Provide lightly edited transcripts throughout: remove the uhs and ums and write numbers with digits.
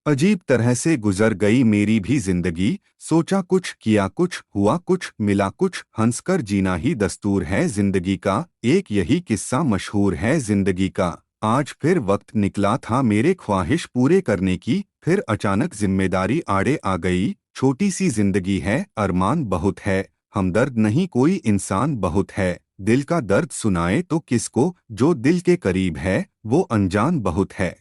अजीब तरह से गुजर गई मेरी भी जिंदगी। सोचा कुछ, किया कुछ, हुआ कुछ, मिला कुछ। हंसकर जीना ही दस्तूर है जिंदगी का। एक यही किस्सा मशहूर है जिंदगी का। आज फिर वक्त निकला था मेरे ख्वाहिश पूरे करने की। फिर अचानक जिम्मेदारी आड़े आ गई। छोटी सी जिंदगी है, अरमान बहुत है। हमदर्द नहीं कोई इंसान बहुत है। दिल का दर्द सुनाए तो किसको, जो दिल के करीब है वो अनजान बहुत है।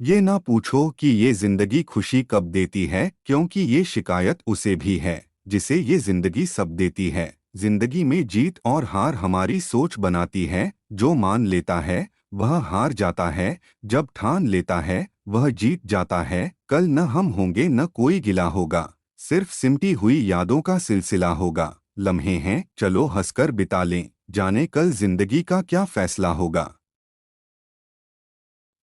ये ना पूछो कि ये जिंदगी खुशी कब देती है, क्योंकि ये शिकायत उसे भी है जिसे ये जिंदगी सब देती है। जिंदगी में जीत और हार हमारी सोच बनाती है। जो मान लेता है वह हार जाता है, जब ठान लेता है वह जीत जाता है। कल न हम होंगे न कोई गिला होगा, सिर्फ सिमटी हुई यादों का सिलसिला होगा। लम्हे हैं चलो हंसकर बिता लें, जाने कल जिंदगी का क्या फैसला होगा।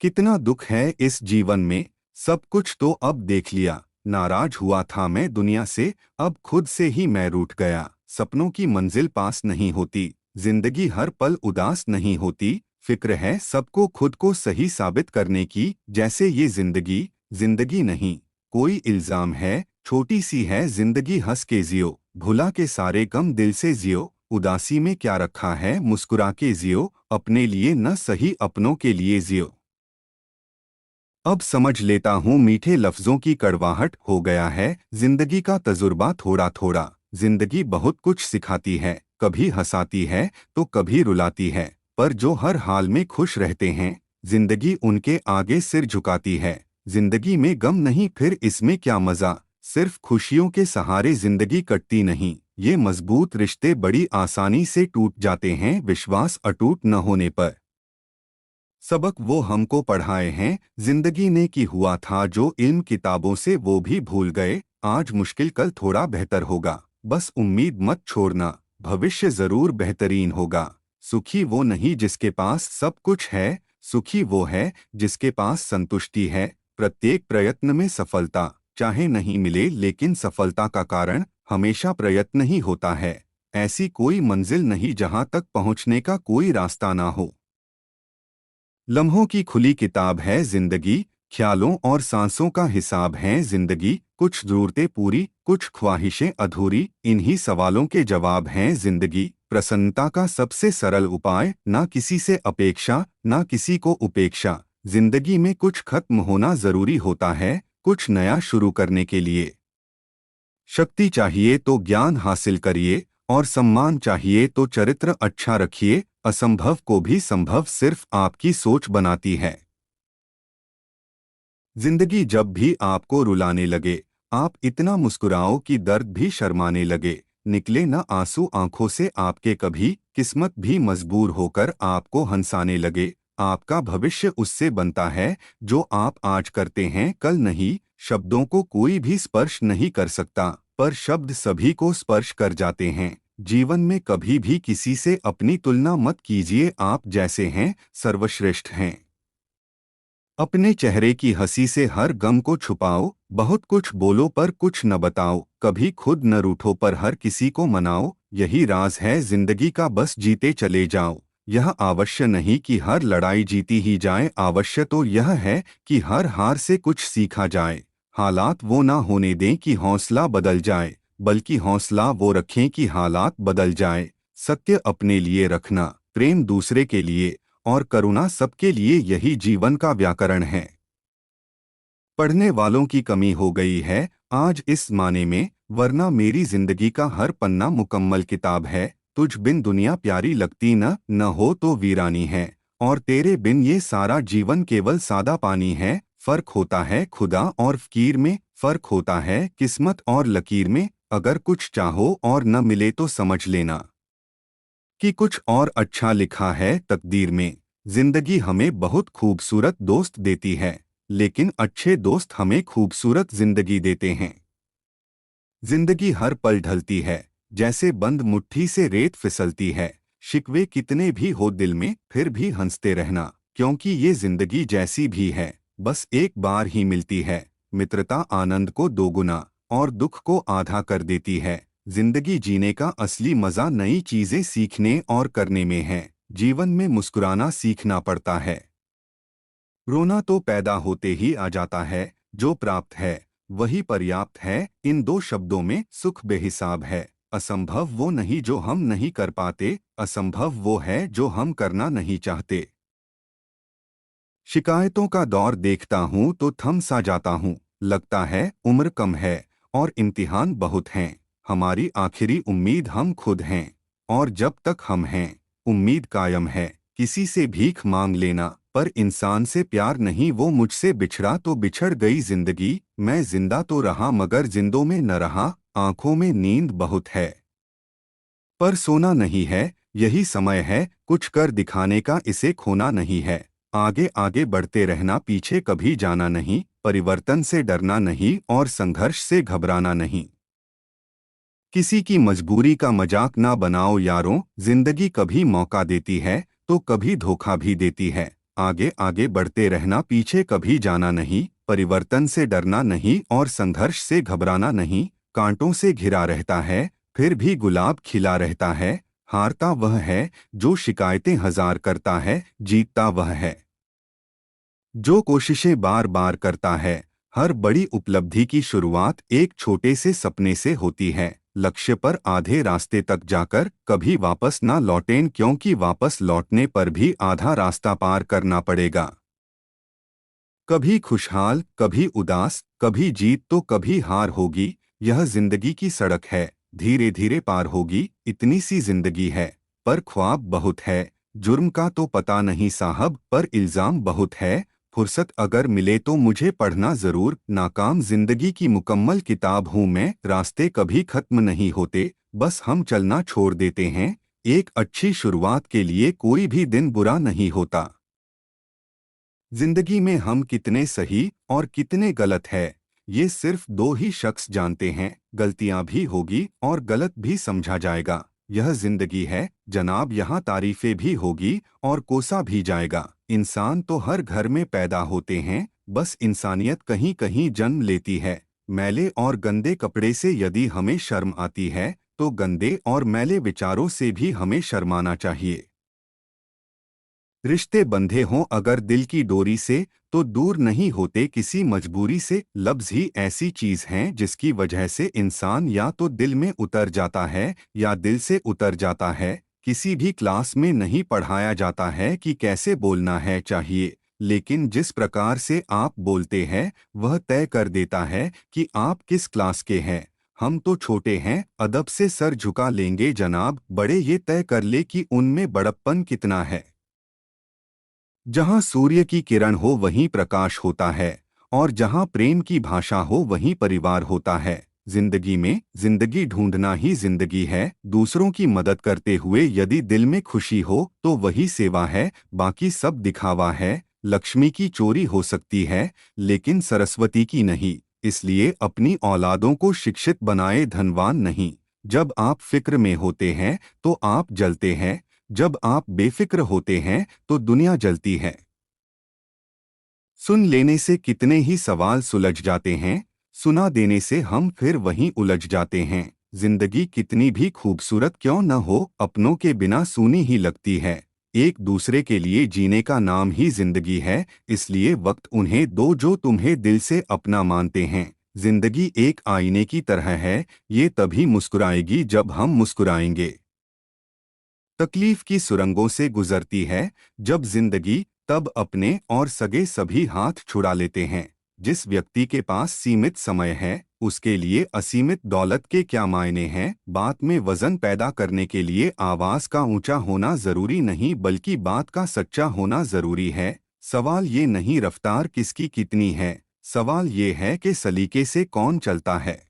कितना दुख है इस जीवन में, सब कुछ तो अब देख लिया। नाराज हुआ था मैं दुनिया से, अब खुद से ही मैं रूठ गया। सपनों की मंजिल पास नहीं होती, जिंदगी हर पल उदास नहीं होती। फिक्र है सबको खुद को सही साबित करने की, जैसे ये जिंदगी जिंदगी नहीं कोई इल्जाम है। छोटी सी है जिंदगी, हंस के जियो, भुला के सारे गम दिल से जियो। उदासी में क्या रखा है मुस्कुरा के जियो, अपने लिए न सही अपनों के लिए जियो। अब समझ लेता हूँ मीठे लफ्जों की कड़वाहट हो गया है जिंदगी का तजुर्बा थोड़ा थोड़ा। जिंदगी बहुत कुछ सिखाती है, कभी हंसाती है तो कभी रुलाती है। पर जो हर हाल में खुश रहते हैं, जिंदगी उनके आगे सिर झुकाती है। जिंदगी में गम नहीं फिर इसमें क्या मजा, सिर्फ खुशियों के सहारे जिंदगी कटती नहीं। ये मजबूत रिश्ते बड़ी आसानी से टूट जाते हैं विश्वास अटूट न होने पर। सबक वो हमको पढ़ाए हैं जिंदगी ने कि हुआ था जो इल्म किताबों से वो भी भूल गए। आज मुश्किल कल थोड़ा बेहतर होगा, बस उम्मीद मत छोड़ना, भविष्य जरूर बेहतरीन होगा। सुखी वो नहीं जिसके पास सब कुछ है, सुखी वो है जिसके पास संतुष्टि है। प्रत्येक प्रयत्न में सफलता चाहे नहीं मिले, लेकिन सफलता का कारण हमेशा प्रयत्न ही होता है। ऐसी कोई मंजिल नहीं जहां तक पहुंचने का कोई रास्ता ना हो। लम्हों की खुली किताब है जिंदगी, ख्यालों और सांसों का हिसाब है जिंदगी। कुछ ज़रूरतें पूरी कुछ ख्वाहिशें अधूरी, इन्हीं सवालों के जवाब हैं जिंदगी। प्रसन्नता का सबसे सरल उपाय, ना किसी से अपेक्षा ना किसी को उपेक्षा। जिंदगी में कुछ खत्म होना जरूरी होता है, कुछ नया शुरू करने के लिए। शक्ति चाहिए तो ज्ञान हासिल करिए, और सम्मान चाहिए तो चरित्र अच्छा रखिए। असंभव को भी संभव सिर्फ आपकी सोच बनाती है। जिंदगी जब भी आपको रुलाने लगे, आप इतना मुस्कुराओ कि दर्द भी शर्माने लगे। निकले न आंसू आंखों से आपके कभी, किस्मत भी मजबूर होकर आपको हंसाने लगे। आपका भविष्य उससे बनता है जो आप आज करते हैं कल नहीं। शब्दों को कोई भी स्पर्श नहीं कर सकता, पर शब्द सभी को स्पर्श कर जाते हैं। जीवन में कभी भी किसी से अपनी तुलना मत कीजिए, आप जैसे हैं सर्वश्रेष्ठ हैं। अपने चेहरे की हंसी से हर गम को छुपाओ, बहुत कुछ बोलो पर कुछ न बताओ। कभी खुद न रूठो पर हर किसी को मनाओ। यही राज है जिंदगी का, बस जीते चले जाओ। यह आवश्यक नहीं कि हर लड़ाई जीती ही जाए, आवश्यक तो यह है कि हर हार से कुछ सीखा जाए। हालात वो ना होने दें कि हौसला बदल जाए, बल्कि हौसला वो रखें कि हालात बदल जाए। सत्य अपने लिए रखना, प्रेम दूसरे के लिए, और करुणा सबके लिए, यही जीवन का व्याकरण है। पढ़ने वालों की कमी हो गई है आज इस माने में, वरना मेरी जिंदगी का हर पन्ना मुकम्मल किताब है। तुझ बिन दुनिया प्यारी लगती न हो तो वीरानी है, और तेरे बिन ये सारा जीवन केवल सादा पानी है। फर्क होता है खुदा और फकीर में, फर्क होता है किस्मत और लकीर में। अगर कुछ चाहो और न मिले तो समझ लेना कि कुछ और अच्छा लिखा है तकदीर में। जिंदगी हमें बहुत खूबसूरत दोस्त देती है, लेकिन अच्छे दोस्त हमें खूबसूरत जिंदगी देते हैं। जिंदगी हर पल ढलती है, जैसे बंद मुट्ठी से रेत फिसलती है। शिकवे कितने भी हो दिल में, फिर भी हंसते रहना, क्योंकि ये जिंदगी जैसी भी है बस एक बार ही मिलती है। मित्रता आनंद को दोगुना और दुख को आधा कर देती है। जिंदगी जीने का असली मजा नई चीजें सीखने और करने में है। जीवन में मुस्कुराना सीखना पड़ता है। रोना तो पैदा होते ही आ जाता है, जो प्राप्त है वही पर्याप्त है। इन दो शब्दों में सुख बेहिसाब है। असंभव वो नहीं जो हम नहीं कर पाते, असंभव वो है जो हम करना नहीं चाहते। शिकायतों का दौर देखता हूँ तो थम सा जाता हूँ। लगता है उम्र कम है और इम्तिहान बहुत हैं। हमारी आखिरी उम्मीद हम खुद हैं, और जब तक हम हैं उम्मीद कायम है। किसी से भीख मांग लेना, पर इंसान से प्यार नहीं। वो मुझसे बिछड़ा तो बिछड़ गई जिंदगी। मैं जिंदा तो रहा मगर जिंदों में न रहा। आंखों में नींद बहुत है पर सोना नहीं है। यही समय है कुछ कर दिखाने का, इसे खोना नहीं है। आगे आगे बढ़ते रहना, पीछे कभी जाना नहीं। परिवर्तन से डरना नहीं और संघर्ष से घबराना नहीं। किसी की मजबूरी का मजाक ना बनाओ यारों। जिंदगी कभी मौका देती है तो कभी धोखा भी देती है। आगे आगे बढ़ते रहना, पीछे कभी जाना नहीं। परिवर्तन से डरना नहीं और संघर्ष से घबराना नहीं। कांटों से घिरा रहता है फिर भी गुलाब खिला रहता है। हारता वह है जो शिकायतें हजार करता है, जीतता वह है जो कोशिशें बार बार करता है। हर बड़ी उपलब्धि की शुरुआत एक छोटे से सपने से होती है। लक्ष्य पर आधे रास्ते तक जाकर कभी वापस ना लौटें, क्योंकि वापस लौटने पर भी आधा रास्ता पार करना पड़ेगा। कभी खुशहाल, कभी उदास, कभी जीत तो कभी हार होगी। यह जिंदगी की सड़क है, धीरे धीरे पार होगी। इतनी सी जिंदगी है पर ख्वाब बहुत है। जुर्म का तो पता नहीं साहब, पर इल्जाम बहुत है। फुर्सत अगर मिले तो मुझे पढ़ना जरूर। नाकाम जिंदगी की मुकम्मल किताब हूँ मैं। रास्ते कभी खत्म नहीं होते, बस हम चलना छोड़ देते हैं। एक अच्छी शुरुआत के लिए कोई भी दिन बुरा नहीं होता। जिंदगी में हम कितने सही और कितने गलत है, ये सिर्फ दो ही शख्स जानते हैं। गलतियां भी होगी और गलत भी समझा जाएगा। यह जिंदगी है जनाब, यहाँ तारीफें भी होगी और कोसा भी जाएगा। इंसान तो हर घर में पैदा होते हैं, बस इंसानियत कहीं कहीं जन्म लेती है। मैले और गंदे कपड़े से यदि हमें शर्म आती है तो गंदे और मैले विचारों से भी हमें शर्माना चाहिए। रिश्ते बंधे हों अगर दिल की डोरी से तो दूर नहीं होते किसी मजबूरी से। लफ्ज़ ही ऐसी चीज़ हैं जिसकी वजह से इंसान या तो दिल में उतर जाता है या दिल से उतर जाता है। किसी भी क्लास में नहीं पढ़ाया जाता है कि कैसे बोलना है चाहिए, लेकिन जिस प्रकार से आप बोलते हैं वह तय कर देता है कि आप किस क्लास के हैं। हम तो छोटे हैं, अदब से सर झुका लेंगे जनाब। बड़े ये तय कर ले कि उनमें बड़प्पन कितना है। जहाँ सूर्य की किरण हो वहीं प्रकाश होता है, और जहाँ प्रेम की भाषा हो वहीं परिवार होता है। जिंदगी में जिंदगी ढूंढना ही जिंदगी है। दूसरों की मदद करते हुए यदि दिल में खुशी हो तो वही सेवा है, बाकी सब दिखावा है। लक्ष्मी की चोरी हो सकती है लेकिन सरस्वती की नहीं। इसलिए अपनी औलादों को शिक्षित बनाए, धनवान नहीं। जब आप फिक्र में होते हैं तो आप जलते हैं, जब आप बेफिक्र होते हैं तो दुनिया जलती है। सुन लेने से कितने ही सवाल सुलझ जाते हैं, सुना देने से हम फिर वहीं उलझ जाते हैं। जिंदगी कितनी भी खूबसूरत क्यों न हो, अपनों के बिना सूनी ही लगती है। एक दूसरे के लिए जीने का नाम ही जिंदगी है, इसलिए वक्त उन्हें दो जो तुम्हें दिल से अपना मानते हैं। जिंदगी एक आईने की तरह है, ये तभी मुस्कुराएगी जब हम मुस्कुराएंगे। तकलीफ की सुरंगों से गुजरती है जब जिंदगी, तब अपने और सगे सभी हाथ छुड़ा लेते हैं। जिस व्यक्ति के पास सीमित समय है उसके लिए असीमित दौलत के क्या मायने हैं। बात में वजन पैदा करने के लिए आवाज का ऊंचा होना जरूरी नहीं, बल्कि बात का सच्चा होना जरूरी है। सवाल ये नहीं रफ्तार किसकी कितनी है, सवाल ये है कि सलीके से कौन चलता है।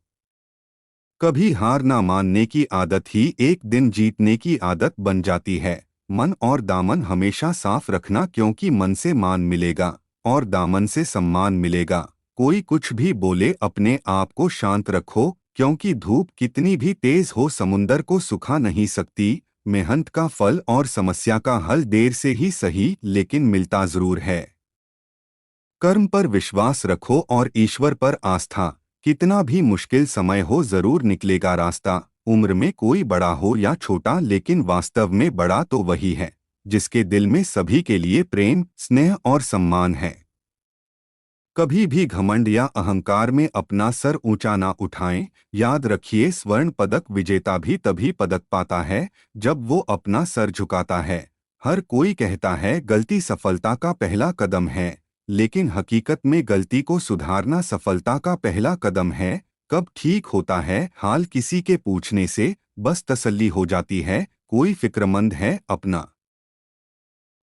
कभी हार ना मानने की आदत ही एक दिन जीतने की आदत बन जाती है। मन और दामन हमेशा साफ रखना, क्योंकि मन से मान मिलेगा और दामन से सम्मान मिलेगा। कोई कुछ भी बोले अपने आप को शांत रखो, क्योंकि धूप कितनी भी तेज हो समुंदर को सुखा नहीं सकती। मेहनत का फल और समस्या का हल देर से ही सही लेकिन मिलता जरूर है। कर्म पर विश्वास रखो और ईश्वर पर आस्था। कितना भी मुश्किल समय हो जरूर निकलेगा रास्ता। उम्र में कोई बड़ा हो या छोटा, लेकिन वास्तव में बड़ा तो वही है जिसके दिल में सभी के लिए प्रेम, स्नेह और सम्मान है। कभी भी घमंड या अहंकार में अपना सर ऊंचा ना उठाएं। याद रखिए, स्वर्ण पदक विजेता भी तभी पदक पाता है जब वो अपना सर झुकाता है। हर कोई कहता है गलती सफलता का पहला कदम है, लेकिन हकीकत में गलती को सुधारना सफलता का पहला कदम है। कब ठीक होता है हाल किसी के पूछने से बस तसल्ली हो जाती है। कोई फिक्रमंद है अपना।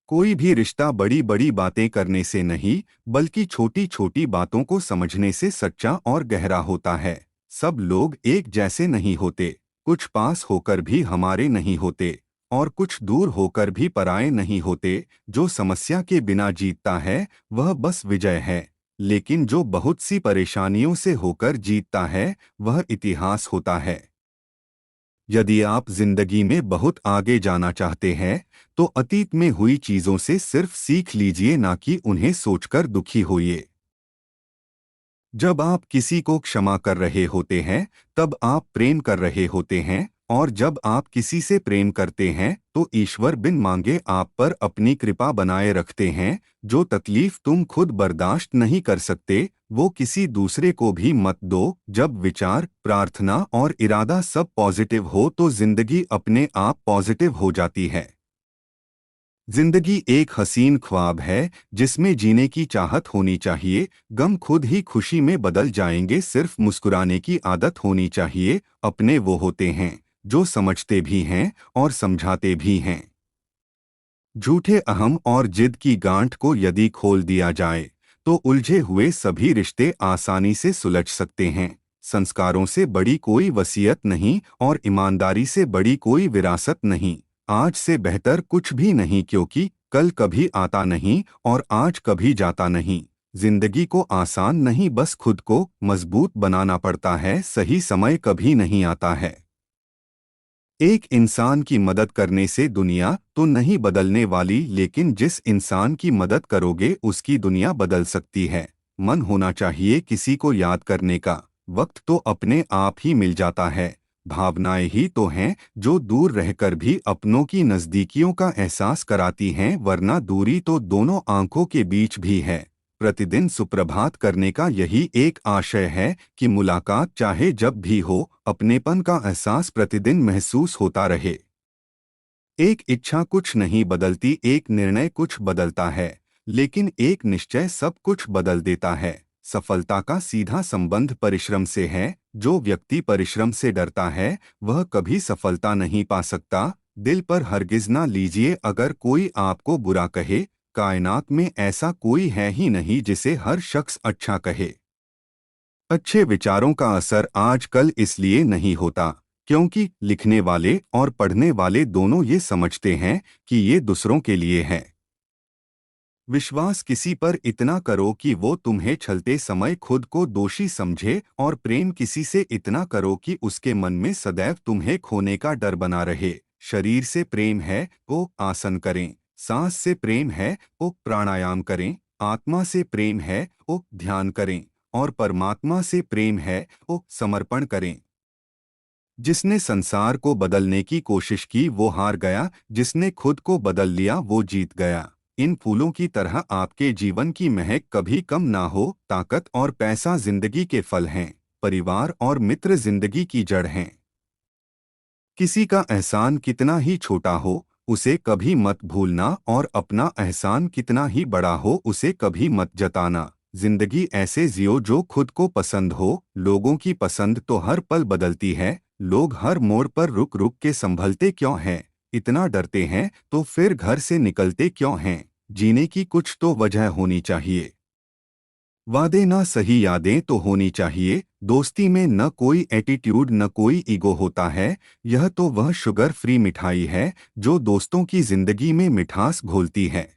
कोई भी रिश्ता बड़ी बड़ी बातें करने से नहीं, बल्कि छोटी छोटी बातों को समझने से सच्चा और गहरा होता है। सब लोग एक जैसे नहीं होते। कुछ पास होकर भी हमारे नहीं होते, और कुछ दूर होकर भी पराये नहीं होते। जो समस्या के बिना जीतता है वह बस विजय है, लेकिन जो बहुत सी परेशानियों से होकर जीतता है वह इतिहास होता है। यदि आप जिंदगी में बहुत आगे जाना चाहते हैं, तो अतीत में हुई चीजों से सिर्फ सीख लीजिए, ना कि उन्हें सोचकर दुखी होइए। जब आप किसी को क्षमा कर रहे होते हैं, तब आप प्रेम कर रहे होते हैं, और जब आप किसी से प्रेम करते हैं तो ईश्वर बिन मांगे आप पर अपनी कृपा बनाए रखते हैं। जो तकलीफ तुम खुद बर्दाश्त नहीं कर सकते, वो किसी दूसरे को भी मत दो। जब विचार, प्रार्थना और इरादा सब पॉजिटिव हो तो जिंदगी अपने आप पॉजिटिव हो जाती है। जिंदगी एक हसीन ख्वाब है जिसमें जीने की चाहत होनी चाहिए। गम खुद ही खुशी में बदल जाएंगे, सिर्फ मुस्कुराने की आदत होनी चाहिए। अपने वो होते हैं जो समझते भी हैं और समझाते भी हैं। झूठे अहम और जिद की गांठ को यदि खोल दिया जाए तो उलझे हुए सभी रिश्ते आसानी से सुलझ सकते हैं। संस्कारों से बड़ी कोई वसीयत नहीं और ईमानदारी से बड़ी कोई विरासत नहीं। आज से बेहतर कुछ भी नहीं, क्योंकि कल कभी आता नहीं और आज कभी जाता नहीं। जिंदगी को आसान नहीं, बस खुद को मजबूत बनाना पड़ता है। सही समय कभी नहीं आता है। एक इंसान की मदद करने से दुनिया तो नहीं बदलने वाली, लेकिन जिस इंसान की मदद करोगे उसकी दुनिया बदल सकती है। मन होना चाहिए किसी को याद करने का, वक्त तो अपने आप ही मिल जाता है। भावनाएं ही तो हैं जो दूर रहकर भी अपनों की नज़दीकियों का एहसास कराती हैं, वरना दूरी तो दोनों आंखों के बीच भी है। प्रतिदिन सुप्रभात करने का यही एक आशय है कि मुलाकात चाहे जब भी हो, अपनेपन का एहसास प्रतिदिन महसूस होता रहे। एक इच्छा कुछ नहीं बदलती, एक निर्णय कुछ बदलता है, लेकिन एक निश्चय सब कुछ बदल देता है। सफलता का सीधा संबंध परिश्रम से है। जो व्यक्ति परिश्रम से डरता है वह कभी सफलता नहीं पा सकता। दिल पर हरगिज ना लीजिए अगर कोई आपको बुरा कहे। कायनात में ऐसा कोई है ही नहीं जिसे हर शख्स अच्छा कहे। अच्छे विचारों का असर आजकल इसलिए नहीं होता क्योंकि लिखने वाले और पढ़ने वाले दोनों ये समझते हैं कि ये दूसरों के लिए है। विश्वास किसी पर इतना करो कि वो तुम्हें छलते समय खुद को दोषी समझे, और प्रेम किसी से इतना करो कि उसके मन में सदैव तुम्हें खोने का डर बना रहे। शरीर से प्रेम है तो आसन करें, सांस से प्रेम है तो प्राणायाम करें, आत्मा से प्रेम है तो ध्यान करें, और परमात्मा से प्रेम है तो समर्पण करें। जिसने संसार को बदलने की कोशिश की वो हार गया, जिसने खुद को बदल लिया वो जीत गया। इन फूलों की तरह आपके जीवन की महक कभी कम ना हो। ताकत और पैसा जिंदगी के फल हैं, परिवार और मित्र जिंदगी की जड़ हैं। किसी का एहसान कितना ही छोटा हो उसे कभी मत भूलना, और अपना एहसान कितना ही बड़ा हो उसे कभी मत जताना। जिंदगी ऐसे जियो जो खुद को पसंद हो। लोगों की पसंद तो हर पल बदलती है। लोग हर मोड़ पर रुक रुक के संभलते क्यों हैं? इतना डरते हैं तो फिर घर से निकलते क्यों हैं? जीने की कुछ तो वजह होनी चाहिए। वादे ना सही यादें तो होनी चाहिए। दोस्ती में न कोई एटीट्यूड न कोई ईगो होता है। यह तो वह शुगर फ्री मिठाई है जो दोस्तों की जिंदगी में मिठास घोलती है।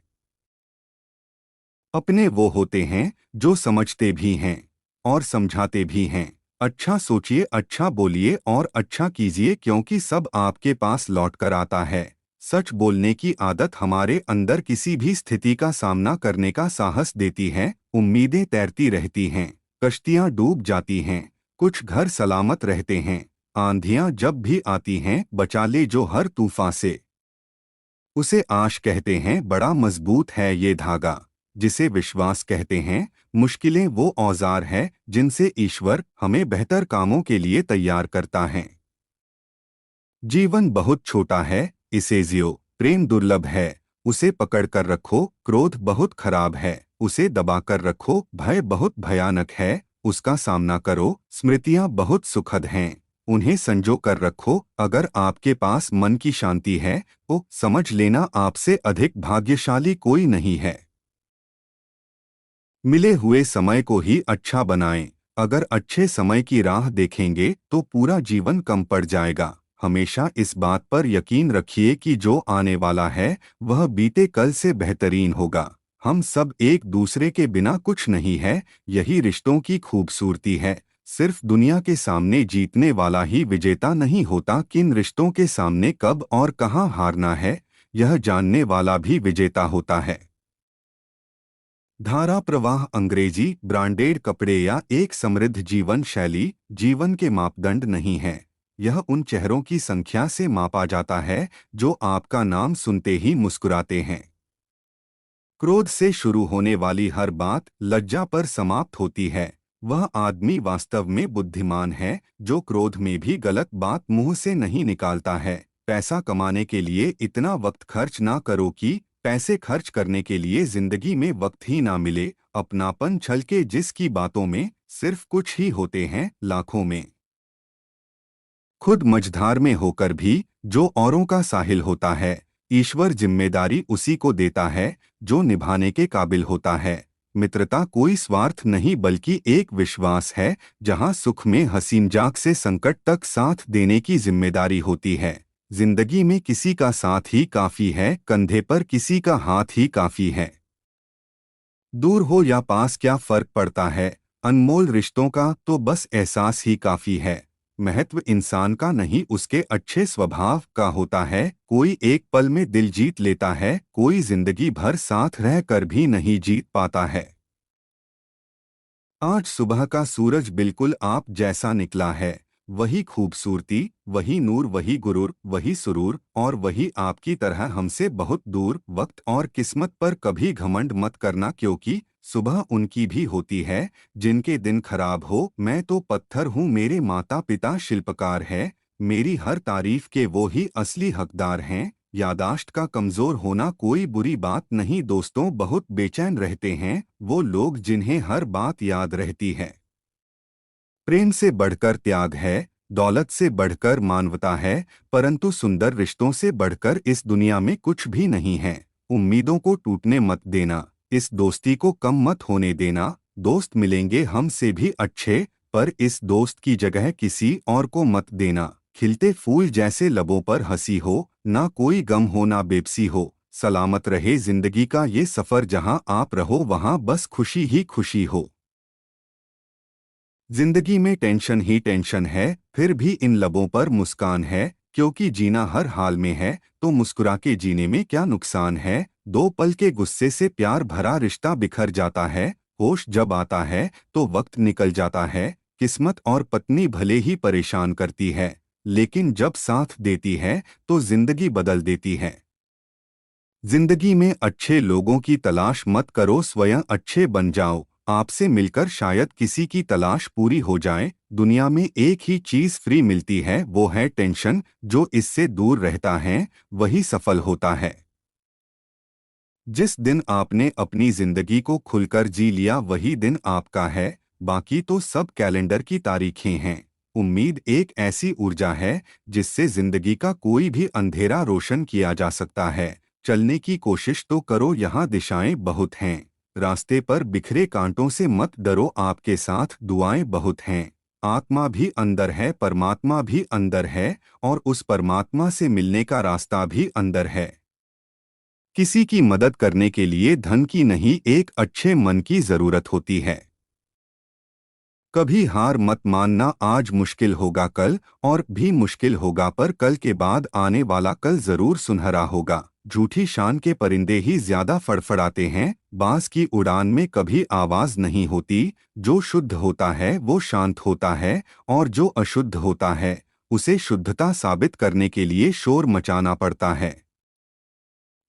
अपने वो होते हैं जो समझते भी हैं और समझाते भी हैं। अच्छा सोचिए, अच्छा बोलिए और अच्छा कीजिए, क्योंकि सब आपके पास लौट कर आता है। सच बोलने की आदत हमारे अंदर किसी भी स्थिति का सामना करने का साहस देती है। उम्मीदें तैरती रहती हैं, कश्तियां डूब जाती हैं, कुछ घर सलामत रहते हैं। आंधियां जब भी आती हैं बचा ले जो हर तूफान से। उसे आश कहते हैं, बड़ा मजबूत है ये धागा। जिसे विश्वास कहते हैं। मुश्किलें वो औजार है जिनसे ईश्वर हमें बेहतर कामों के लिए तैयार करता है। जीवन बहुत छोटा है, इसे जियो। प्रेम दुर्लभ है, उसे पकड़ कर रखो। क्रोध बहुत खराब है, उसे दबा कर रखो। भय बहुत भयानक है, उसका सामना करो। स्मृतियां बहुत सुखद हैं, उन्हें संजो कर रखो। अगर आपके पास मन की शांति है तो समझ लेना आपसे अधिक भाग्यशाली कोई नहीं है। मिले हुए समय को ही अच्छा बनाएं। अगर अच्छे समय की राह देखेंगे तो पूरा जीवन कम पड़ जाएगा। हमेशा इस बात पर यकीन रखिए कि जो आने वाला है वह बीते कल से बेहतरीन होगा। हम सब एक दूसरे के बिना कुछ नहीं है, यही रिश्तों की खूबसूरती है। सिर्फ दुनिया के सामने जीतने वाला ही विजेता नहीं होता, किन रिश्तों के सामने कब और कहाँ हारना है यह जानने वाला भी विजेता होता है। धारा प्रवाह अंग्रेजी ब्रांडेड कपड़े या एक समृद्ध जीवन शैली जीवन के मापदंड नहीं है। यह उन चेहरों की संख्या से मापा जाता है जो आपका नाम सुनते ही मुस्कुराते हैं। क्रोध से शुरू होने वाली हर बात लज्जा पर समाप्त होती है। वह आदमी वास्तव में बुद्धिमान है जो क्रोध में भी गलत बात मुंह से नहीं निकालता है। पैसा कमाने के लिए इतना वक्त खर्च ना करो कि पैसे खर्च करने के लिए जिंदगी में वक्त ही ना मिले। अपनापन छलके जिसकी बातों में सिर्फ कुछ ही होते हैं लाखों में। खुद मझधार में होकर भी जो औरों का साहिल होता है, ईश्वर जिम्मेदारी उसी को देता है जो निभाने के काबिल होता है। मित्रता कोई स्वार्थ नहीं बल्कि एक विश्वास है, जहां सुख में हंसी मजाक से संकट तक साथ देने की जिम्मेदारी होती है। जिंदगी में किसी का साथ ही काफी है, कंधे पर किसी का हाथ ही काफी है। दूर हो या पास क्या फर्क पड़ता है, अनमोल रिश्तों का तो बस एहसास ही काफी है। महत्व इंसान का नहीं उसके अच्छे स्वभाव का होता है। कोई एक पल में दिल जीत लेता है, कोई जिंदगी भर साथ रह कर भी नहीं जीत पाता है। आज सुबह का सूरज बिल्कुल आप जैसा निकला है। वही खूबसूरती, वही नूर, वही गुरूर, वही सुरूर और वही आपकी तरह हमसे बहुत दूर। वक्त और किस्मत पर कभी घमंड मत करना, क्योंकि सुबह उनकी भी होती है जिनके दिन खराब हो। मैं तो पत्थर हूँ, मेरे माता पिता शिल्पकार है। मेरी हर तारीफ के वो ही असली हकदार हैं। यादाश्त का कमजोर होना कोई बुरी बात नहीं दोस्तों, बहुत बेचैन रहते हैं वो लोग जिन्हें हर बात याद रहती है। प्रेम से बढ़कर त्याग है, दौलत से बढ़कर मानवता है, परंतु सुंदर रिश्तों से बढ़कर इस दुनिया में कुछ भी नहीं है। उम्मीदों को टूटने मत देना, इस दोस्ती को कम मत होने देना। दोस्त मिलेंगे हमसे भी अच्छे, पर इस दोस्त की जगह किसी और को मत देना। खिलते फूल जैसे लबों पर हंसी हो, ना कोई गम हो ना बेबसी हो। सलामत रहे जिंदगी का ये सफर, जहां आप रहो वहां बस खुशी ही खुशी हो। जिंदगी में टेंशन ही टेंशन है, फिर भी इन लबों पर मुस्कान है। क्योंकि जीना हर हाल में है, तो मुस्कुरा के जीने में क्या नुकसान है। दो पल के गुस्से से प्यार भरा रिश्ता बिखर जाता है। होश जब आता है तो वक्त निकल जाता है। किस्मत और पत्नी भले ही परेशान करती है, लेकिन जब साथ देती है तो जिंदगी बदल देती है। जिंदगी में अच्छे लोगों की तलाश मत करो, स्वयं अच्छे बन जाओ। आपसे मिलकर शायद किसी की तलाश पूरी हो जाए। दुनिया में एक ही चीज फ्री मिलती है, वो है टेंशन। जो इससे दूर रहता है वही सफल होता है। जिस दिन आपने अपनी जिंदगी को खुलकर जी लिया वही दिन आपका है, बाकी तो सब कैलेंडर की तारीखें हैं। उम्मीद एक ऐसी ऊर्जा है जिससे जिंदगी का कोई भी अंधेरा रोशन किया जा सकता है। चलने की कोशिश तो करो, यहाँ दिशाएं बहुत हैं। रास्ते पर बिखरे कांटों से मत डरो, आपके साथ दुआएं बहुत हैं। आत्मा भी अंदर है, परमात्मा भी अंदर है, और उस परमात्मा से मिलने का रास्ता भी अंदर है। किसी की मदद करने के लिए धन की नहीं, एक अच्छे मन की जरूरत होती है। कभी हार मत मानना, आज मुश्किल होगा कल और भी मुश्किल होगा, पर कल के बाद आने वाला कल जरूर सुनहरा होगा। झूठी शान के परिंदे ही ज्यादा फड़फड़ाते हैं, बांस की उड़ान में कभी आवाज नहीं होती। जो शुद्ध होता है वो शांत होता है, और जो अशुद्ध होता है उसे शुद्धता साबित करने के लिए शोर मचाना पड़ता है।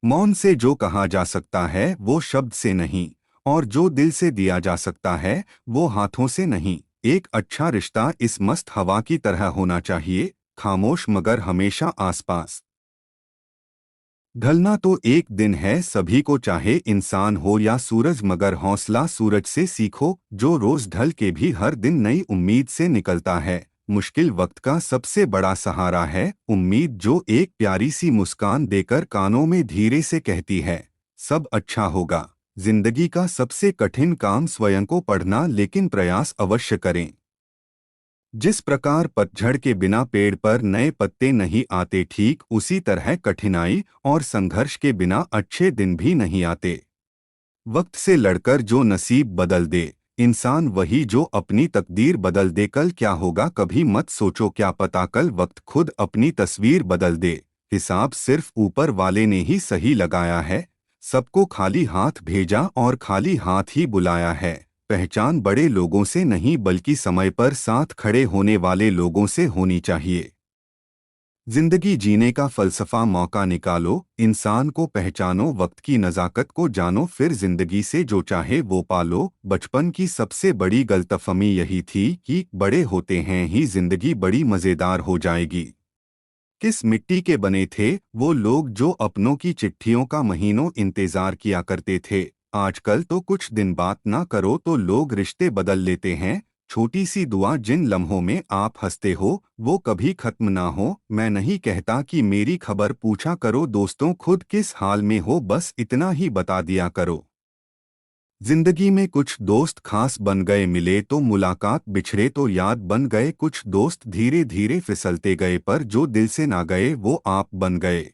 मौन से जो कहा जा सकता है वो शब्द से नहीं, और जो दिल से दिया जा सकता है वो हाथों से नहीं। एक अच्छा रिश्ता इस मस्त हवा की तरह होना चाहिए, खामोश मगर हमेशा आसपास। ढलना तो एक दिन है सभी को, चाहे इंसान हो या सूरज, मगर हौसला सूरज से सीखो जो रोज ढल के भी हर दिन नई उम्मीद से निकलता है। मुश्किल वक्त का सबसे बड़ा सहारा है उम्मीद, जो एक प्यारी सी मुस्कान देकर कानों में धीरे से कहती है सब अच्छा होगा। जिंदगी का सबसे कठिन काम स्वयं को पढ़ना, लेकिन प्रयास अवश्य करें। जिस प्रकार पतझड़ के बिना पेड़ पर नए पत्ते नहीं आते, ठीक उसी तरह कठिनाई और संघर्ष के बिना अच्छे दिन भी नहीं आते। वक्त से लड़कर जो नसीब बदल दे इंसान, वही जो अपनी तकदीर बदल दे। कल क्या होगा कभी मत सोचो, क्या पता कल वक्त खुद अपनी तस्वीर बदल दे। हिसाब सिर्फ ऊपर वाले ने ही सही लगाया है, सबको खाली हाथ भेजा और खाली हाथ ही बुलाया है। पहचान बड़े लोगों से नहीं बल्कि समय पर साथ खड़े होने वाले लोगों से होनी चाहिए। जिंदगी जीने का फलसफा, मौका निकालो, इंसान को पहचानो, वक्त की नज़ाकत को जानो, फिर जिंदगी से जो चाहे वो पालो। बचपन की सबसे बड़ी गलतफहमी यही थी कि बड़े होते हैं ही जिंदगी बड़ी मज़ेदार हो जाएगी। किस मिट्टी के बने थे वो लोग जो अपनों की चिट्ठियों का महीनों इंतजार किया करते थे। आजकल तो कुछ दिन बात ना करो तो लोग रिश्ते बदल लेते हैं। छोटी सी दुआ, जिन लम्हों में आप हंसते हो वो कभी खत्म ना हो। मैं नहीं कहता कि मेरी खबर पूछा करो दोस्तों, खुद किस हाल में हो बस इतना ही बता दिया करो। जिंदगी में कुछ दोस्त खास बन गए, मिले तो मुलाकात, बिछड़े तो याद बन गए। कुछ दोस्त धीरे धीरे फिसलते गए, पर जो दिल से ना गए वो आप बन गए।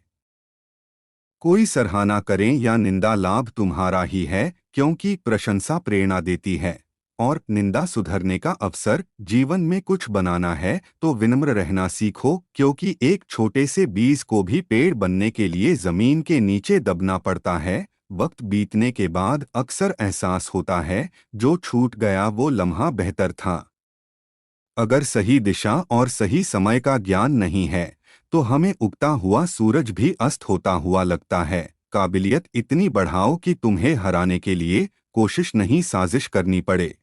कोई सराहना करें या निंदा, लाभ तुम्हारा ही है, क्योंकि प्रशंसा प्रेरणा देती है और निंदा सुधरने का अवसर। जीवन में कुछ बनाना है तो विनम्र रहना सीखो, क्योंकि एक छोटे से बीज को भी पेड़ बनने के लिए जमीन के नीचे दबना पड़ता है। वक्त बीतने के बाद अक्सर एहसास होता है जो छूट गया वो लम्हा बेहतर था। अगर सही दिशा और सही समय का ज्ञान नहीं है तो हमें उगता हुआ सूरज भी अस्त होता हुआ लगता है। काबिलियत इतनी बढ़ाओ कि तुम्हें हराने के लिए कोशिश नहीं साजिश करनी पड़े।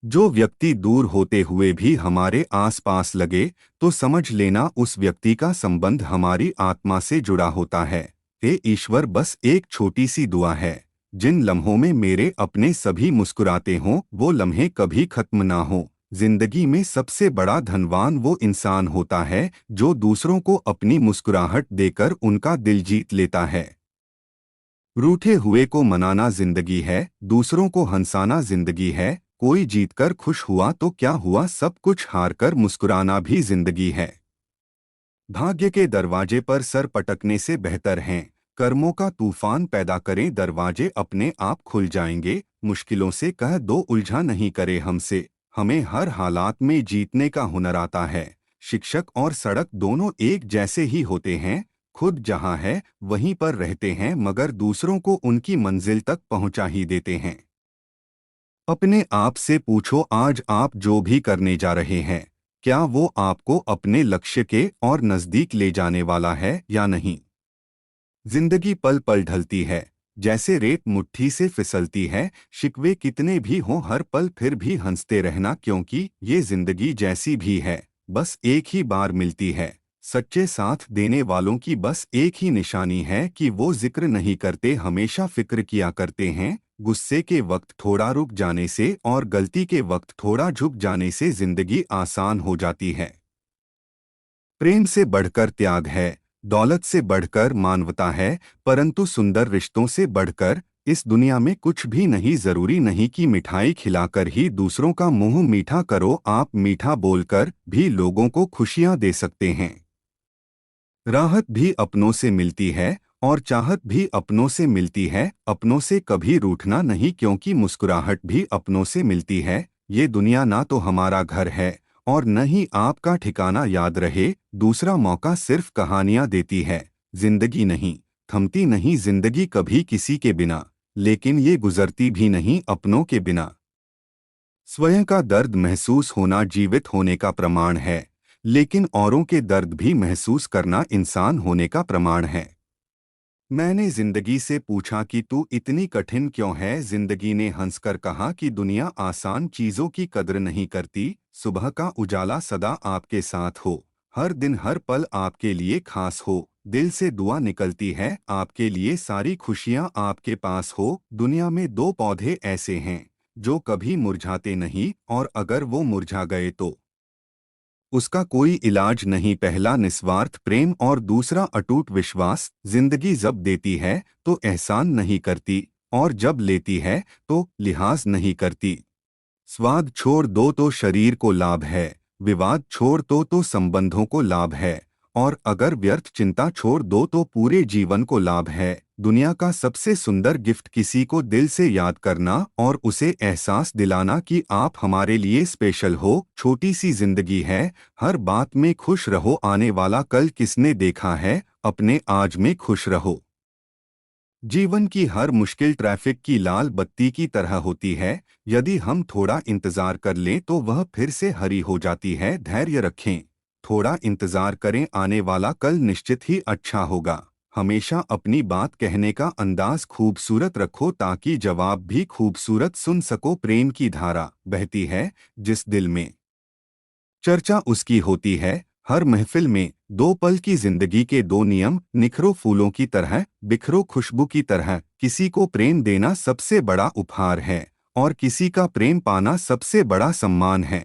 जो व्यक्ति दूर होते हुए भी हमारे आसपास लगे तो समझ लेना उस व्यक्ति का संबंध हमारी आत्मा से जुड़ा होता है। हे ईश्वर, बस एक छोटी सी दुआ है, जिन लम्हों में मेरे अपने सभी मुस्कुराते हों वो लम्हे कभी खत्म ना हो। जिंदगी में सबसे बड़ा धनवान वो इंसान होता है जो दूसरों को अपनी मुस्कुराहट देकर उनका दिल जीत लेता है। रूठे हुए को मनाना जिंदगी है, दूसरों को हंसाना जिंदगी है। कोई जीतकर खुश हुआ तो क्या हुआ, सब कुछ हारकर मुस्कुराना भी जिंदगी है। भाग्य के दरवाजे पर सर पटकने से बेहतर हैं कर्मों का तूफान पैदा करें, दरवाजे अपने आप खुल जाएंगे। मुश्किलों से कह दो उलझा नहीं करे हमसे, हमें हर हालात में जीतने का हुनर आता है। शिक्षक और सड़क दोनों एक जैसे ही होते हैं, खुद जहां है वहीं पर रहते हैं मगर दूसरों को उनकी मंजिल तक पहुंचा ही देते हैं। अपने आप से पूछो, आज आप जो भी करने जा रहे हैं क्या वो आपको अपने लक्ष्य के और नजदीक ले जाने वाला है या नहीं। जिंदगी पल पल ढलती है, जैसे रेत मुट्ठी से फिसलती है। शिकवे कितने भी हों हर पल फिर भी हंसते रहना, क्योंकि ये जिंदगी जैसी भी है बस एक ही बार मिलती है। सच्चे साथ देने वालों की बस एक ही निशानी है कि वो जिक्र नहीं करते, हमेशा फिक्र किया करते हैं। गुस्से के वक्त थोड़ा रुक जाने से और गलती के वक्त थोड़ा झुक जाने से जिंदगी आसान हो जाती है। प्रेम से बढ़कर त्याग है, दौलत से बढ़कर मानवता है, परंतु सुंदर रिश्तों से बढ़कर इस दुनिया में कुछ भी नहीं। जरूरी नहीं कि मिठाई खिलाकर ही दूसरों का मुंह मीठा करो, आप मीठा बोलकर भी लोगों को खुशियां दे सकते हैं। राहत भी अपनों से मिलती है और चाहत भी अपनों से मिलती है। अपनों से कभी रूठना नहीं, क्योंकि मुस्कुराहट भी अपनों से मिलती है। ये दुनिया ना तो हमारा घर है और न ही आपका ठिकाना, याद रहे दूसरा मौका सिर्फ कहानियां देती है, जिंदगी नहीं। थमती नहीं जिंदगी कभी किसी के बिना, लेकिन ये गुजरती भी नहीं अपनों के बिना। स्वयं का दर्द महसूस होना जीवित होने का प्रमाण है, लेकिन औरों के दर्द भी महसूस करना इंसान होने का प्रमाण है। मैंने जिंदगी से पूछा कि तू इतनी कठिन क्यों है। जिंदगी ने हंसकर कहा कि दुनिया आसान चीजों की कद्र नहीं करती। सुबह का उजाला सदा आपके साथ हो, हर दिन हर पल आपके लिए खास हो। दिल से दुआ निकलती है आपके लिए, सारी खुशियां आपके पास हो। दुनिया में दो पौधे ऐसे हैं जो कभी मुरझाते नहीं, और अगर वो मुरझा गए तो उसका कोई इलाज नहीं। पहला निस्वार्थ प्रेम और दूसरा अटूट विश्वास। जिंदगी जब देती है तो एहसान नहीं करती, और जब लेती है तो लिहाज नहीं करती। स्वाद छोड़ दो तो शरीर को लाभ है, विवाद छोड़ दो तो संबंधों को लाभ है, और अगर व्यर्थ चिंता छोड़ दो तो पूरे जीवन को लाभ है। दुनिया का सबसे सुंदर गिफ्ट किसी को दिल से याद करना और उसे एहसास दिलाना कि आप हमारे लिए स्पेशल हो। छोटी सी जिंदगी है, हर बात में खुश रहो। आने वाला कल किसने देखा है, अपने आज में खुश रहो। जीवन की हर मुश्किल ट्रैफिक की लाल बत्ती की तरह होती है, यदि हम थोड़ा इंतजार कर लें तो वह फिर से हरी हो जाती है। धैर्य रखें, थोड़ा इंतजार करें, आने वाला कल निश्चित ही अच्छा होगा। हमेशा अपनी बात कहने का अंदाज खूबसूरत रखो ताकि जवाब भी खूबसूरत सुन सको। प्रेम की धारा बहती है जिस दिल में, चर्चा उसकी होती है हर महफिल में। दो पल की जिंदगी के दो नियम, निखरो फूलों की तरह, बिखरो खुशबू की तरह। किसी को प्रेम देना सबसे बड़ा उपहार है, और किसी का प्रेम पाना सबसे बड़ा सम्मान है।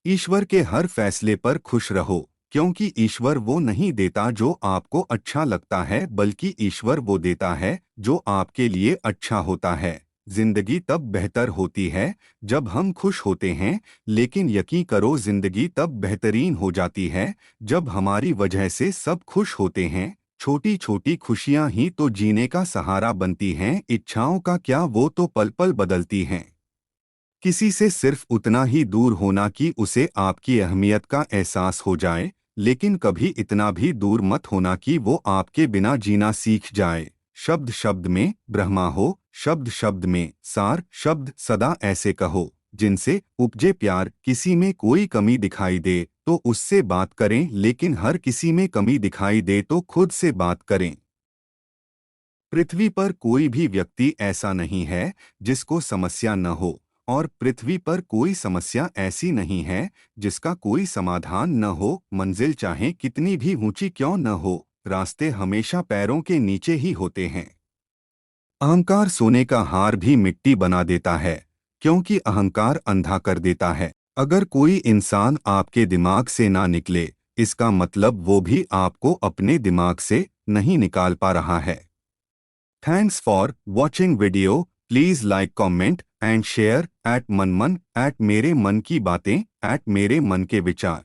ईश्वर के हर फैसले पर खुश रहो, क्योंकि ईश्वर वो नहीं देता जो आपको अच्छा लगता है, बल्कि ईश्वर वो देता है जो आपके लिए अच्छा होता है। जिंदगी तब बेहतर होती है जब हम खुश होते हैं, लेकिन यकीन करो जिंदगी तब बेहतरीन हो जाती है जब हमारी वजह से सब खुश होते हैं। छोटी छोटी खुशियां ही तो जीने का सहारा बनती हैं। इच्छाओं का क्या, वो तो पल पल बदलती हैं। किसी से सिर्फ उतना ही दूर होना कि उसे आपकी अहमियत का एहसास हो जाए, लेकिन कभी इतना भी दूर मत होना कि वो आपके बिना जीना सीख जाए। शब्द शब्द में ब्रह्मा हो, शब्द शब्द में सार। शब्द सदा ऐसे कहो जिनसे उपजे प्यार। किसी में कोई कमी दिखाई दे तो उससे बात करें, लेकिन हर किसी में कमी दिखाई दे तो खुद से बात करें। पृथ्वी पर कोई भी व्यक्ति ऐसा नहीं है जिसको समस्या न हो, और पृथ्वी पर कोई समस्या ऐसी नहीं है जिसका कोई समाधान न हो। मंजिल चाहे कितनी भी ऊंची क्यों न हो, रास्ते हमेशा पैरों के नीचे ही होते हैं। अहंकार सोने का हार भी मिट्टी बना देता है, क्योंकि अहंकार अंधा कर देता है। अगर कोई इंसान आपके दिमाग से ना निकले, इसका मतलब वो भी आपको अपने दिमाग से नहीं निकाल पा रहा है। Thanks for watching video. Please like, comment and share at मनमन @ मेरे मन की बातें @ मेरे मन के विचार।